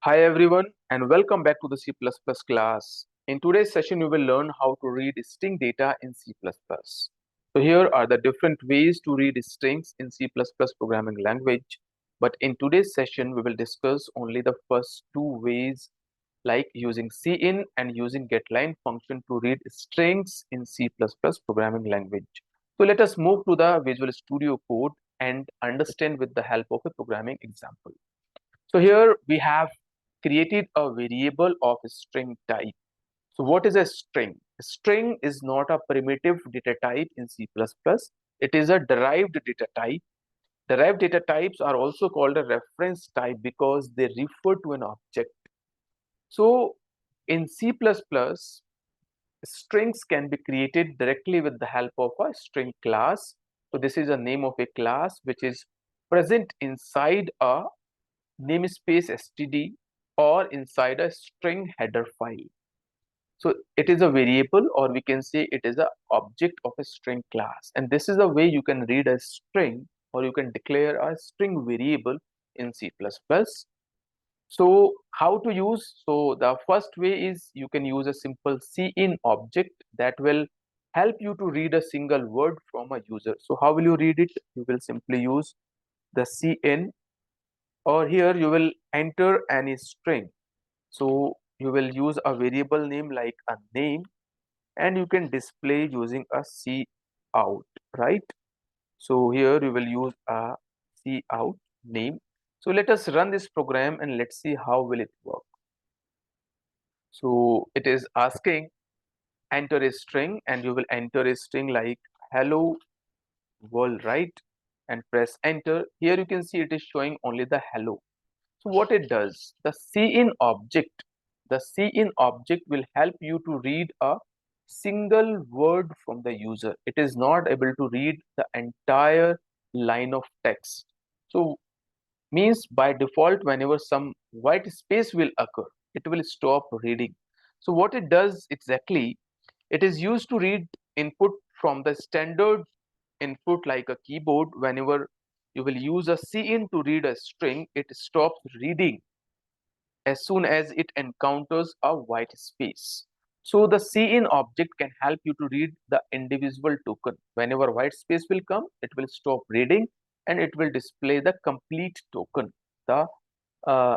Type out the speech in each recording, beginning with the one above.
Hi everyone and welcome back to the C++ class. In today's session, we will learn how to read string data in C++. So here are the different ways to read strings in C++ programming language. But in today's session, we will discuss only the first two ways like using cin and using getline function to read strings in C++ programming language. So let us move to the Visual Studio Code and understand with the help of a programming example. So here we have created a variable of string type. So what is a string? A string is not a primitive data type in C++. It is a derived data type. Derived data types are also called a reference type because they refer to an object. So in C++, strings can be created directly with the help of a string class. So this is a name of a class which is present inside a namespace std or inside a string header file. So it is a variable, or we can say it is an object of a string class, and this is the way you can read a string or you can declare a string variable in C++. So how to use? So the first way is you can use a simple cin object that will help you to read a single word from a user. So how will you read it? You will simply use the cin, or here you will enter any string. So you will use a variable name like a name, and you can display using a cout, right? So here you will use a cout name. So let us run this program and let's see how will it work. So it is asking enter a string, and you will enter a string like hello world, right? And press enter. Here you can see it is showing only the hello. So what it does, the cin object will help you to read a single word from the user. It is not able to read the entire line of text. So means by default, whenever some white space will occur, it will stop reading. So what it does exactly, it is used to read input from the standard input like a keyboard. Whenever you will use a cin to read a string, it stops reading as soon as it encounters a white space. So the cin object can help you to read the individual token. Whenever white space will come, it will stop reading and it will display the complete token, the uh,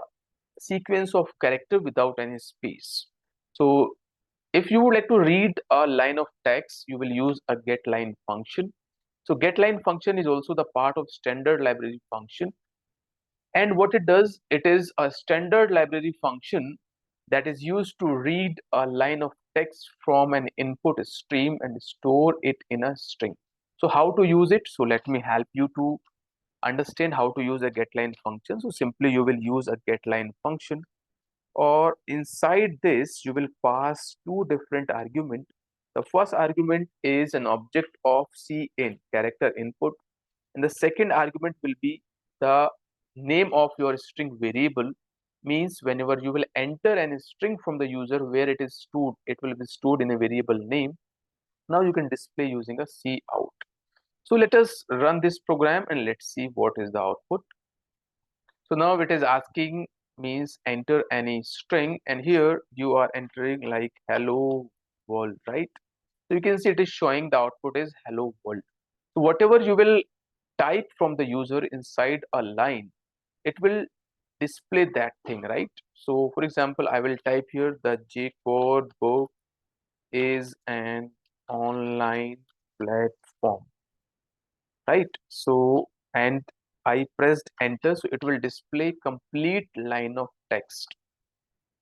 sequence of character without any space. So if you would like to read a line of text, you will use a getline function. So getline function is also the part of standard library function, and what it does, it is a standard library function that is used to read a line of text from an input stream and store it in a string. So how to use it? So let me help you to understand how to use a getline function. So simply you will use a getline function, or inside this you will pass two different arguments. The first argument is an object of cin, character input, and the second argument will be the name of your string variable. Means whenever you will enter any string from the user where it is stored, it will be stored in a variable name. Now you can display using a cout. So let us run this program and let's see what is the output. So now it is asking, means enter any string, and here you are entering like hello world, right? So you can see it is showing the output is hello world. So whatever you will type from the user inside a line, it will display that thing, right? So for example, I will type here the jcodebook is an online platform, right? So and I pressed enter, so it will display complete line of text.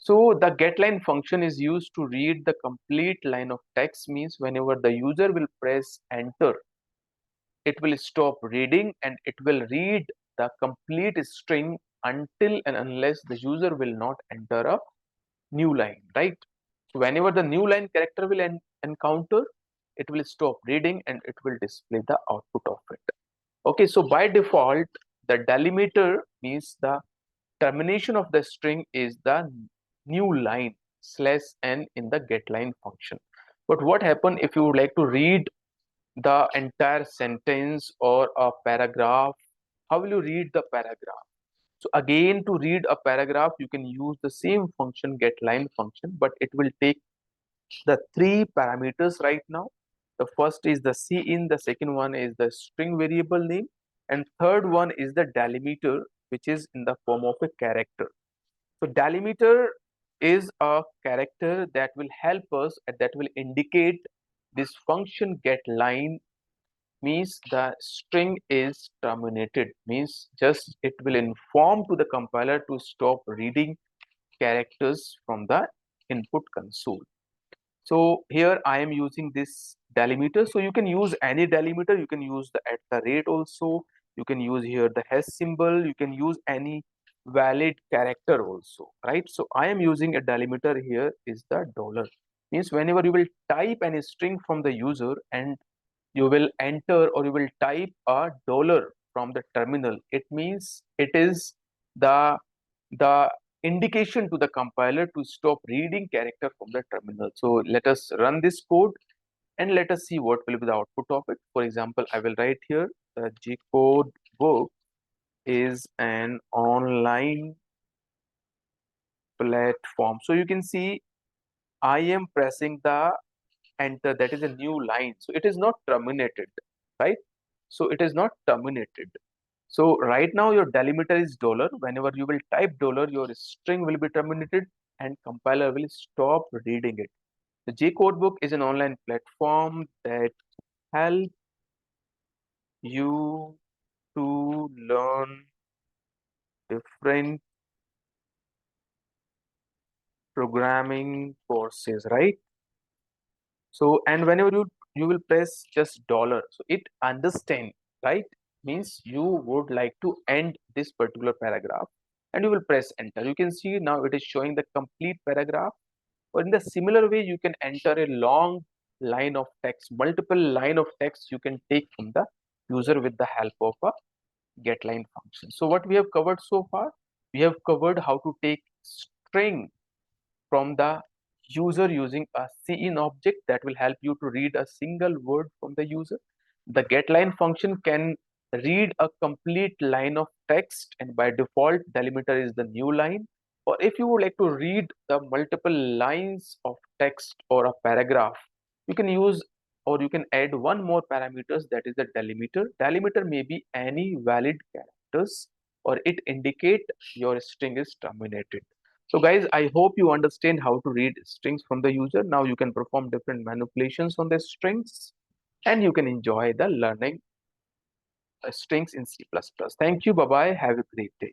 So the getline function is used to read the complete line of text. Means whenever the user will press enter, it will stop reading and it will read the complete string until and unless the user will not enter a new line, right? So whenever the new line character will encounter, it will stop reading and it will display the output of it. Okay, so by default, the delimiter, means the termination of the string, is the new line /n in the getline function. But what happen if you would like to read the entire sentence or a paragraph? How will you read the paragraph? So again, to read a paragraph, you can use the same function, getline function, but it will take the three parameters right now. The first is the cin, the second one is the string variable name, and third one is the delimiter, which is in the form of a character. So delimiter is a character that will help us, that will indicate this function getline, means the string is terminated, means just it will inform to the compiler to stop reading characters from the input console. So here I am using this delimiter. So you can use any delimiter. You can use the at the rate also. You can use here the hash symbol. You can use any valid character also, right? So I am using a delimiter here is the dollar. Means whenever you will type any string from the user and you will enter or you will type a dollar from the terminal, it means it is the indication to the compiler to stop reading character from the terminal. So let us run this code and let us see what will be the output of it. For example, I will write here the jcodebook is an online platform. So you can see I am pressing the enter, that is a new line. So it is not terminated, right? So it is not terminated. So right now your delimiter is dollar. Whenever you will type dollar, your string will be terminated and compiler will stop reading it. The jcodebook is an online platform that help you to learn different programming courses, right? So, and whenever you will press just dollar, so it understand, right? Means you would like to end this particular paragraph and you will press enter. You can see now it is showing the complete paragraph. Or in the similar way, you can enter a long line of text, multiple line of text you can take from the user with the help of a getline function. So what we have covered so far, we have covered how to take string from the user using a cin object that will help you to read a single word from the user. The getline function can read a complete line of text, and by default delimiter is the new line. Or if you would like to read the multiple lines of text or a paragraph, you can use or you can add one more parameters, that is the delimiter. Delimiter may be any valid characters or it indicate your string is terminated. So guys, I hope you understand how to read strings from the user. Now you can perform different manipulations on the strings and you can enjoy the learning strings in C++. Thank you. Bye-bye. Have a great day.